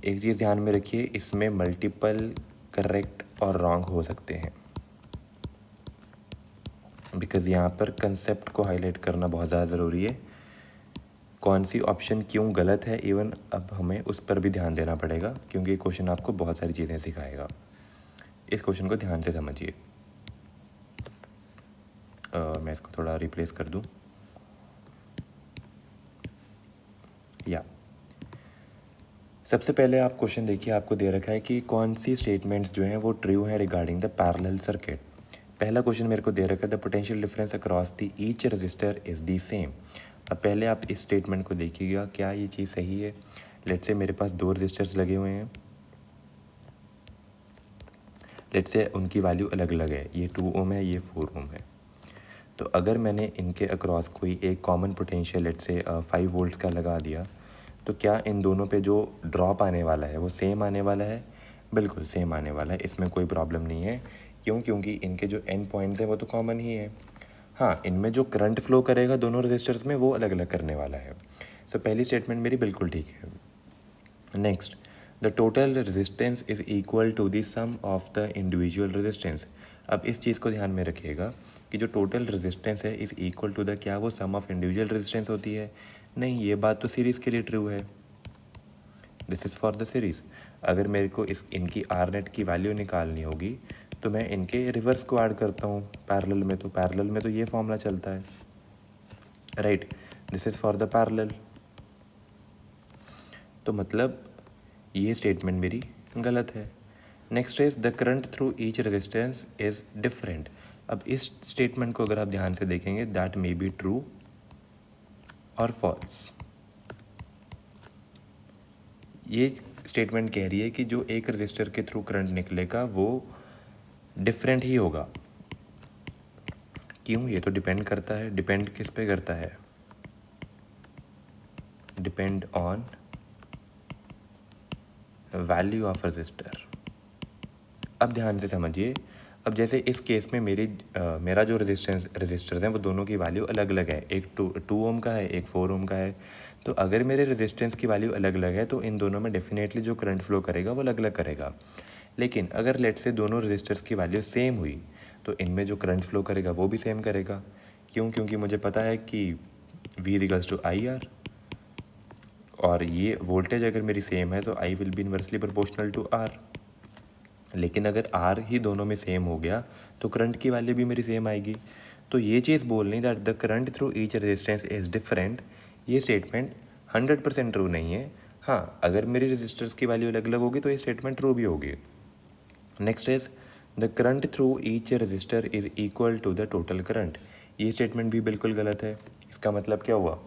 एक चीज़ ध्यान में रखिए, इसमें मल्टीपल करेक्ट और रॉन्ग हो सकते हैं, बिकॉज़ यहाँ पर कंसेप्ट को हाईलाइट करना बहुत ज़्यादा ज़रूरी है। कौन सी ऑप्शन क्यों गलत है, इवन अब हमें उस पर भी ध्यान देना पड़ेगा, क्योंकि ये क्वेश्चन आपको बहुत सारी चीज़ें सिखाएगा। इस क्वेश्चन को ध्यान से समझिए। मैं इसको थोड़ा रिप्लेस कर दूँ, या सबसे पहले आप क्वेश्चन देखिए, आपको दे रखा है कि कौन सी स्टेटमेंट्स जो हैं वो ट्रू हैं रिगार्डिंग द पैरेलल सर्किट। पहला क्वेश्चन मेरे को दे रखा है, the potential difference across the each resistor is the same. अब पहले आप इस स्टेटमेंट को देखिएगा, क्या ये चीज़ सही है। लेट्स से मेरे पास दो रजिस्टर्स लगे हुए हैं, लेट्स से उनकी वैल्यू अलग अलग है, ये 2 ओम है, ये 4 ओम है। तो अगर मैंने इनके अक्रॉस कोई एक common potential let's say 5 volt का लगा दिया, तो क्या इन दोनों पे जो ड्रॉप आने वाला है वो सेम आने वाला है? बिल्कुल सेम आने वाला है, इसमें कोई प्रॉब्लम नहीं है। क्यों? क्योंकि इनके जो एंड पॉइंट्स हैं वो तो कॉमन ही है। हाँ, इनमें जो करंट फ्लो करेगा दोनों रजिस्टर्स में वो अलग अलग करने वाला है। सो पहली स्टेटमेंट मेरी बिल्कुल ठीक है। Next, the total resistance is equal to the sum of the individual resistance. अब इस चीज़ को ध्यान में रखिएगा कि जो टोटल रेजिस्टेंस है इज़ इक्वल टू द, क्या वो सम ऑफ इंडिविजुअल रेजिस्टेंस होती है? नहीं, ये बात तो सीरीज़ के लिए ट्रू है, this is for the series. अगर मेरे को इनकी आर नेट की वैल्यू निकालनी होगी तो मैं इनके रिवर्स को ऐड करता हूँ पैरेलल में, तो पैरेलल में तो ये फॉर्मूला चलता है, right. This is for the parallel. तो मतलब ये स्टेटमेंट मेरी गलत है। Next is the current through each resistance is different. अब इस स्टेटमेंट को अगर आप ध्यान से देखेंगे, दैट मे बी ट्रू और फॉल्स। ये स्टेटमेंट कह रही है कि जो एक रजिस्टर के थ्रू करंट निकलेगा वो डिफरेंट ही होगा। क्यों? ये तो डिपेंड करता है। डिपेंड किस पे करता है? Depend on value of register. अब ध्यान से समझिए, अब जैसे इस केस में मेरा जो रजिस्टर्स हैं वो दोनों की वैल्यू अलग अलग है, एक 2 ओम का है, एक 4 ओम का है। तो अगर मेरे रेजिस्टेंस की वैल्यू अलग अलग है तो इन दोनों में डेफिनेटली जो करंट फ्लो करेगा वो अलग अलग करेगा। लेकिन अगर लेट से दोनों रजिस्टर्स की वैल्यू सेम हुई तो इनमें जो करंट फ्लो करेगा वो भी सेम करेगा। क्यों? क्योंकि मुझे पता है कि V=IR, और ये वोल्टेज अगर मेरी सेम है तो I will be inversely proportional to R। लेकिन अगर R ही दोनों में सेम हो गया तो करंट की वैल्यू भी मेरी सेम आएगी। तो ये चीज़ बोलनी that the current through each resistance is different, ये स्टेटमेंट 100% ट्रू नहीं है। हाँ, अगर मेरी रजिस्टर्स की वैल्यू अलग अलग होगी तो ये स्टेटमेंट ट्रू भी होगी। Next is the current through each resistor is equal to the total current. ये स्टेटमेंट भी बिल्कुल गलत है। इसका मतलब क्या हुआ?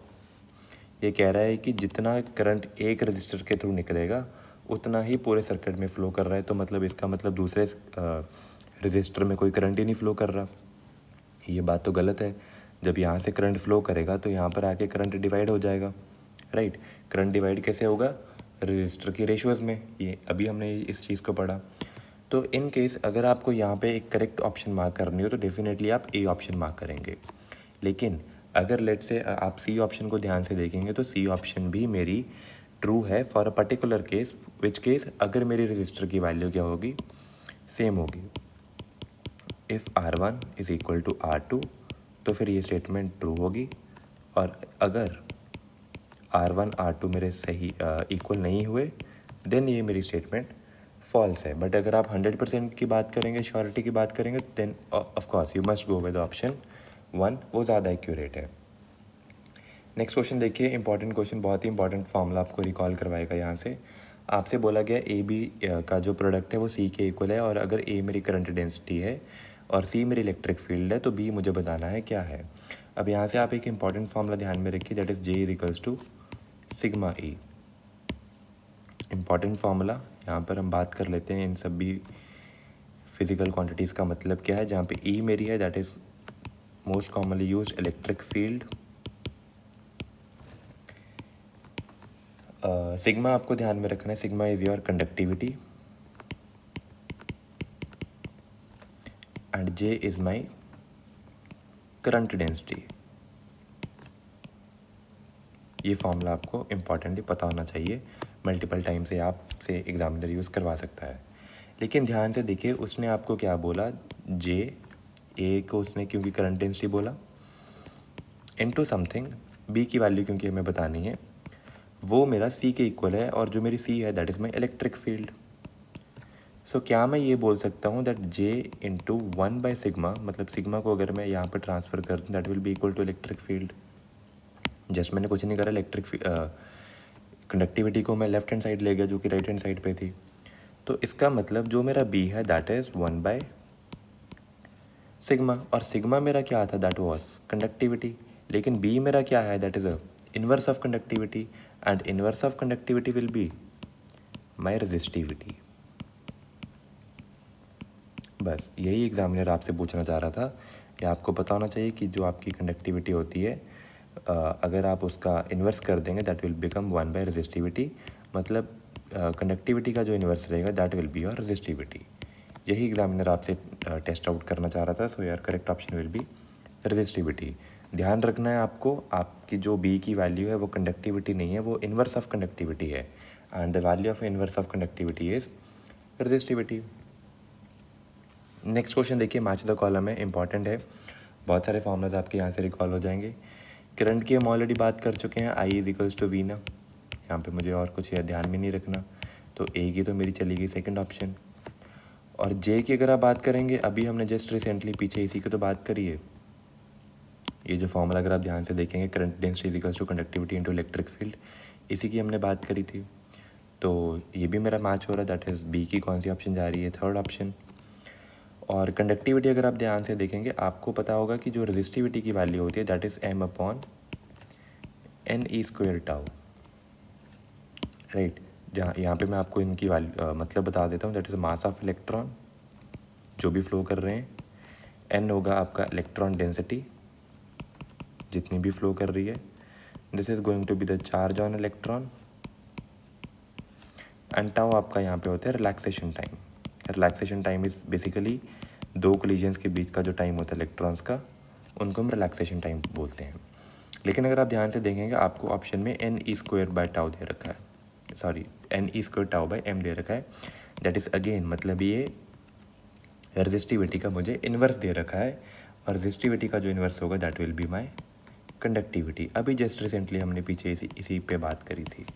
ये कह रहा है कि जितना करंट एक रजिस्टर के थ्रू निकलेगा उतना ही पूरे सर्किट में फ़्लो कर रहा है, तो मतलब इसका मतलब दूसरे रजिस्टर में कोई करंट ही नहीं फ़्लो कर रहा। ये बात तो गलत है। जब यहाँ से करंट फ़्लो करेगा तो यहाँ पर आके करंट डिवाइड हो जाएगा, राइट। करंट डिवाइड कैसे होगा? रजिस्टर की रेशियोज़ में। ये अभी हमने इस चीज़ को पढ़ा। तो इन केस अगर आपको यहाँ पे एक करेक्ट ऑप्शन मार्क करनी हो तो डेफिनेटली आप ए ऑप्शन मार्क करेंगे। लेकिन अगर लेट से आप सी ऑप्शन को ध्यान से देखेंगे तो सी ऑप्शन भी मेरी ट्रू है for a particular case, which case अगर मेरी रजिस्टर की वैल्यू क्या होगी, सेम होगी। If R1 is equal to R2 तो फिर ये स्टेटमेंट ट्रू होगी, और अगर R1 R2 मेरे सही इक्वल नहीं हुए देन ये मेरी स्टेटमेंट फॉल्स है। बट अगर आप 100% की बात करेंगे, श्योरिटी की बात करेंगे, then of course you must go with option 1, वो ज़्यादा एक्यूरेट है। नेक्स्ट क्वेश्चन देखिए, इंपॉर्टेंट क्वेश्चन, बहुत ही इंपॉर्टेंट फॉर्मूला आपको रिकॉल करवाएगा। यहाँ से आपसे बोला गया ए बी का जो प्रोडक्ट है वो सी के इक्वल है, और अगर ए मेरी करंट डेंसिटी है और सी मेरी इलेक्ट्रिक फील्ड है तो बी मुझे बताना है क्या है। अब यहाँ से आप एक इंपॉर्टेंट फॉर्मूला ध्यान में रखिए, that is J is equals to sigma E. Important formula, यहाँ पर हम बात कर लेते हैं इन सभी फिजिकल क्वांटिटीज़ का मतलब क्या है। जहाँ पे ई मेरी है that is most commonly used electric field, sigma आपको ध्यान में रखना है, sigma is your conductivity, and J is my current density. ये फॉर्मूला आपको इम्पॉर्टेंटली पता होना चाहिए, मल्टीपल टाइम से आपसे एग्जामिनर यूज़ करवा सकता है। लेकिन ध्यान से देखिए उसने आपको क्या बोला, जे ए को उसने क्योंकि करंट डेंसिटी बोला, इनटू समथिंग बी की वैल्यू क्योंकि हमें बतानी है, वो मेरा सी के इक्वल है, और जो मेरी सी है that is my electric field. So क्या मैं ये बोल सकता हूँ दैट जे इंटू 1/सिग्मा, मतलब सिग्मा को अगर मैं यहाँ पर ट्रांसफ़र कर दूँ that will be equal to electric field. Just मैंने कुछ नहीं करा, इलेक्ट्रिक कंडक्टिविटी को मैं लेफ्ट हैंड साइड ले गया जो कि राइट हैंड साइड पे थी। तो इसका मतलब जो मेरा बी है दैट इज़ 1/सिग्मा, और सिग्मा मेरा क्या था, दैट वाज कंडक्टिविटी। लेकिन बी मेरा क्या है, that is a inverse of conductivity, and inverse of conductivity will be my resistivity. बस यही एग्जामिनर आपसे पूछना चाह रहा था, या आपको पता होना चाहिए कि जो आपकी कंडक्टिविटी होती है अगर आप उसका इन्वर्स कर देंगे दैट विल बिकम 1/रेजिस्टिविटी, मतलब कंडक्टिविटी का जो इन्वर्स रहेगा that will be your resistivity. यही एग्जामिनर आपसे टेस्ट आउट करना चाह रहा था। So your correct option will be resistivity. ध्यान रखना है आपको, आपकी जो बी की वैल्यू है वो कंडक्टिविटी नहीं है, वो इन्वर्स ऑफ कंडक्टिविटी है, and the value of inverse of conductivity is resistivity. Next question देखिए, मैच द कॉलम है, इंपॉर्टेंट है, बहुत सारे फॉर्मूलाज आपके यहाँ से रिकॉल हो जाएंगे। करंट की हम ऑलरेडी बात कर चुके हैं, I is equals to we ना, यहाँ पे मुझे और कुछ ध्यान में नहीं रखना। तो ए की तो मेरी चली गई सेकंड ऑप्शन, और जे की अगर आप बात करेंगे, अभी हमने जस्ट रिसेंटली पीछे इसी की तो बात करी है। ये जो फॉर्मूला अगर आप ध्यान से देखेंगे, current density is equals to conductivity into electric field, इसी की हमने बात करी थी। तो ये भी मेरा मैच हो रहा है, दैट इज़ बी की कौन सी ऑप्शन जा रही है, थर्ड ऑप्शन। और कंडक्टिविटी अगर आप ध्यान से देखेंगे, आपको पता होगा कि जो रेजिस्टिविटी की वैल्यू होती है दैट इज़ m/n(e²τ), राइट। जहाँ यहाँ पे मैं आपको इनकी वैल्यू मतलब बता देता हूँ, that is mass of electron जो भी फ्लो कर रहे हैं, n होगा आपका इलेक्ट्रॉन डेंसिटी जितनी भी फ्लो कर रही है, this is going to be the charge on electron, and tau आपका यहाँ पे होता है relaxation time. Relaxation time is basically दो कोलिजन्स के बीच का जो टाइम होता है इलेक्ट्रॉन्स का, उनको हम रिलैक्सेशन टाइम बोलते हैं। लेकिन अगर आप ध्यान से देखेंगे, आपको ऑप्शन में n(e²/τ) दे रखा है, सॉरी n(e²τ/m) दे रखा है, दैट इज़ अगेन मतलब ये रेजिस्टिविटी का मुझे इन्वर्स दे रखा है, और रेजिस्टिविटी का जो इन्वर्स होगा that will be my conductivity. अभी जस्ट रिसेंटली हमने पीछे इसी पे बात करी थी,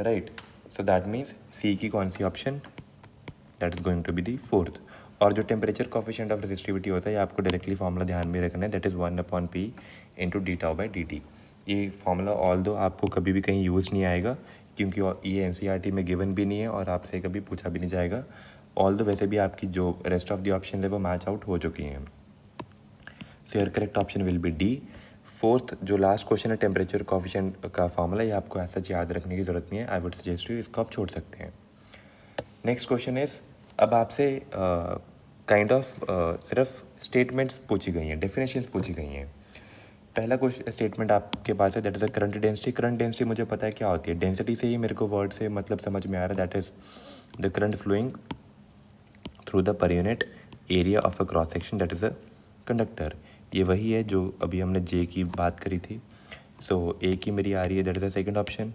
राइट। सो दैट मीन्स सी की कौन सी option, that is going to be the fourth. और जो टेम्परेचर कॉफिशिएंट ऑफ रेजिस्टिविटी होता है, ये आपको डायरेक्टली फॉर्मूला ध्यान में रखना है, that is 1/p into dτ/dt। ये फॉर्मूला ऑल दो आपको कभी भी कहीं यूज़ नहीं आएगा, क्योंकि ये एनसीईआरटी में गिवन भी नहीं है और आपसे कभी पूछा भी नहीं जाएगा। ऑल दो वैसे भी आपकी जो रेस्ट ऑफ द ऑप्शन है वो मैच आउट हो चुकी हैं। So your correct option will be D. Fourth जो लास्ट क्वेश्चन है टेम्परेचर कॉफिशिएंट का फॉर्मूला, ये आपको ऐसा याद रखने की ज़रूरत नहीं है, आई वुड सजेस्ट यू इसको आप छोड़ सकते हैं। नेक्स्ट क्वेश्चन इज़, अब आपसे काइंड ऑफ सिर्फ स्टेटमेंट्स पूछी गई हैं, डेफिनेशंस पूछी गई हैं। पहला क्वेश्चन स्टेटमेंट आपके पास है, that is a current density. Current density मुझे पता है क्या होती है, डेंसिटी से ही मेरे को वर्ड से मतलब समझ में आ रहा है, that is the current flowing through the per unit area of a cross section that is a conductor. ये वही है जो अभी हमने जे की बात करी थी। सो ए की मेरी आ रही है, that is the second option.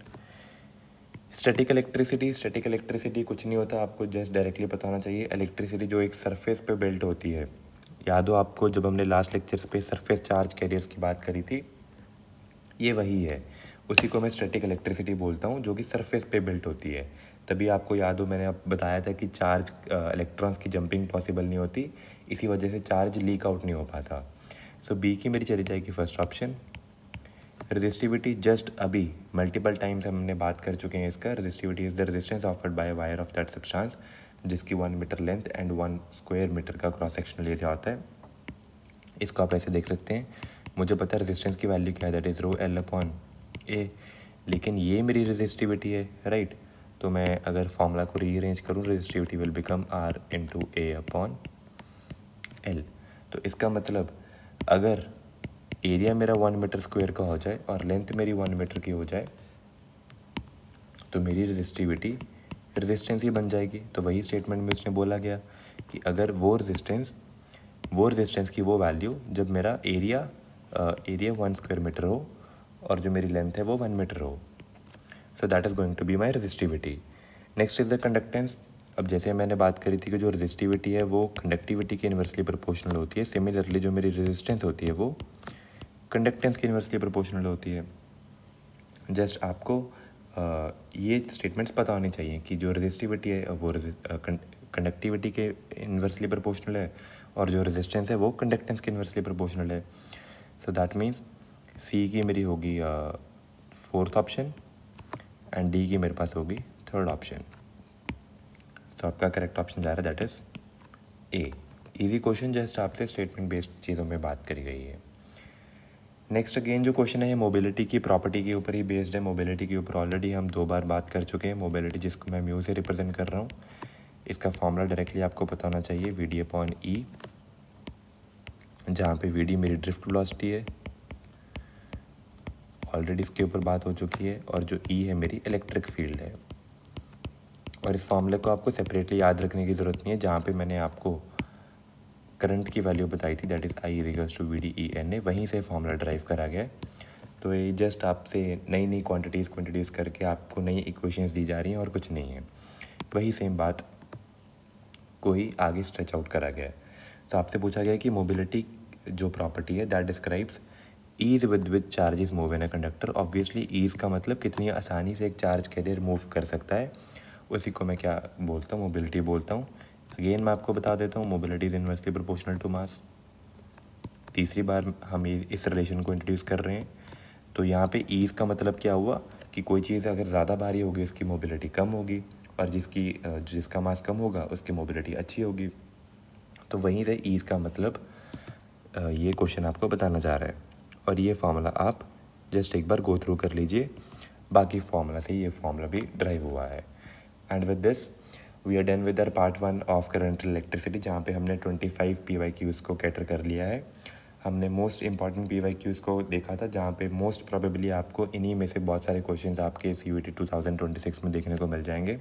Static electricity कुछ नहीं होता, आपको जस्ट डायरेक्टली पता होना चाहिए। इलेक्ट्रिसिटी जो एक सरफेस पे बिल्ट होती है, याद हो आपको जब हमने लास्ट लेक्चर्स पे सरफेस चार्ज कैरियर्स की बात करी थी, ये वही है। उसी को मैं स्टैटिक इलेक्ट्रिसिटी बोलता हूँ, जो कि सरफेस पे बिल्ट होती है। तभी आपको याद हो मैंने अब बताया था कि चार्ज इलेक्ट्रॉन्स की जंपिंग पॉसिबल नहीं होती, इसी वजह से चार्ज लीक आउट नहीं हो पाता। सो बी की मेरी चली जाएगी फर्स्ट ऑप्शन। रेजिस्टिविटी जस्ट अभी मल्टीपल टाइम्स हमने बात कर चुके हैं इसका। Resistivity is the resistance offered by wire of that substance, जिसकी 1 metre length and 1 square metre का क्रॉस सेक्शनल एरिया होता है। इसको आप ऐसे देख सकते हैं, मुझे पता है रेजिस्टेंस की वैल्यू क्या है, that is rho L upon A, लेकिन ये मेरी रेजिस्टिविटी है, राइट। तो मैं अगर फॉर्मूला को रीअरेंज करूँ, resistivity will become R into A upon L. तो इसका मतलब अगर एरिया मेरा 1 मीटर स्क्वायर का हो जाए और लेंथ मेरी 1 मीटर की हो जाए, तो मेरी रेजिस्टिविटी रेजिस्टेंस ही बन जाएगी। तो वही स्टेटमेंट में उसने बोला गया कि अगर वो रेजिस्टेंस की वो वैल्यू जब मेरा एरिया 1 स्क्वायर मीटर हो और जो मेरी लेंथ है वो 1 मीटर हो, so that is going to be my resistivity. Next is the conductance. अब जैसे मैंने बात करी थी कि जो रेजिस्टिविटी है वो कंडक्टिविटी के इन्वर्सली प्रोपोर्शनल होती है, सिमिलरली जो मेरी रेजिस्टेंस होती है वो कंडक्टेंस के इन्वर्सली प्रोपोर्शनल होती है। जस्ट आपको ये स्टेटमेंट्स पता होनी चाहिए कि जो रेजिस्टिविटी है वो कंडक्टिविटी के इन्वर्सली प्रोपोर्शनल है और जो रेजिस्टेंस है वो कंडक्टेंस के इन्वर्सली प्रोपोर्शनल है। सो दैट मीन्स सी की मेरी होगी फोर्थ ऑप्शन एंड डी की मेरे पास होगी थर्ड ऑप्शन। तो आपका करेक्ट ऑप्शन जा रहा है that is a. Easy question, just आपसे स्टेटमेंट बेस्ड चीज़ों में बात करी गई है। नेक्स्ट अगेन जो क्वेश्चन है मोबिलिटी की प्रॉपर्टी के ऊपर ही बेस्ड है। मोबिलिटी के ऊपर ऑलरेडी हम 2 बार बात कर चुके हैं। मोबिलिटी जिसको मैं म्यू से रिप्रेजेंट कर रहा हूँ, इसका फॉर्मूला डायरेक्टली आपको पता होना चाहिए, वी डी अपॉन ई, जहाँ पे वी डी मेरी ड्रिफ्ट वेलोसिटी है, ऑलरेडी इसके ऊपर बात हो चुकी है, और जो ई है मेरी इलेक्ट्रिक फील्ड है। और इस फॉर्मूले को आपको सेपरेटली याद रखने की ज़रूरत नहीं है, जहाँ पे मैंने आपको करंट की वैल्यू बताई थी that is I equals to V D E N A, वहीं से फॉर्मूला ड्राइव करा गया है। तो ये जस्ट आपसे नई क्वांटिटीज़ करके आपको नई इक्वेशंस दी जा रही हैं और कुछ नहीं है, वही सेम बात को ही आगे स्ट्रेच आउट करा गया है। तो आपसे पूछा गया कि मोबिलिटी जो प्रॉपर्टी है that describes ease with charges move in a conductor. Obviously ease का मतलब कितनी आसानी से एक चार्ज कैरियर मूव कर सकता है, उसी को मैं क्या बोलता हूँ, मोबिलिटी बोलता हूँ। अगेन मैं आपको बता देता हूँ, mobility is inversely proportional to mass. तीसरी बार हम इस रिलेशन को इंट्रोड्यूस कर रहे हैं। तो यहाँ पे ईज़ का मतलब क्या हुआ कि कोई चीज़ अगर ज़्यादा भारी होगी उसकी मोबिलिटी कम होगी, और जिसका मास कम होगा उसकी मोबिलिटी अच्छी होगी। तो वहीं से ईज़ का मतलब ये क्वेश्चन आपको बताना चाह रहा है, और ये फार्मूला आप जस्ट एक बार गो थ्रू कर लीजिए, बाकी फार्मूला से ये फार्मूला भी ड्राइव हुआ है। And with this we are done with our part 1 of current electricity, जहाँ पे हमने 25 PYQs को कैटर कर लिया है। हमने मोस्ट इंपॉर्टेंट PYQs को देखा था, जहाँ पे मोस्ट प्रोबेबली आपको इन्हीं में से बहुत सारे क्वेश्चंस आपके CUET 2026 में देखने को मिल जाएंगे।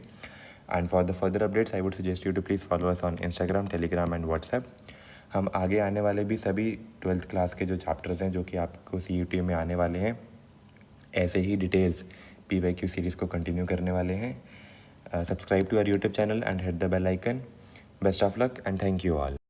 And for the further updates I would suggest you to please follow us on Instagram, Telegram and WhatsApp. हम आगे आने वाले भी सभी 12th क्लास के जो चैप्टर्स हैं जो कि आपको CUET में आने वाले हैं, ऐसे ही डिटेल्स PYQ सीरीज़ को कंटिन्यू करने वाले हैं। Subscribe to our YouTube channel and hit the bell icon. Best of luck and thank you all.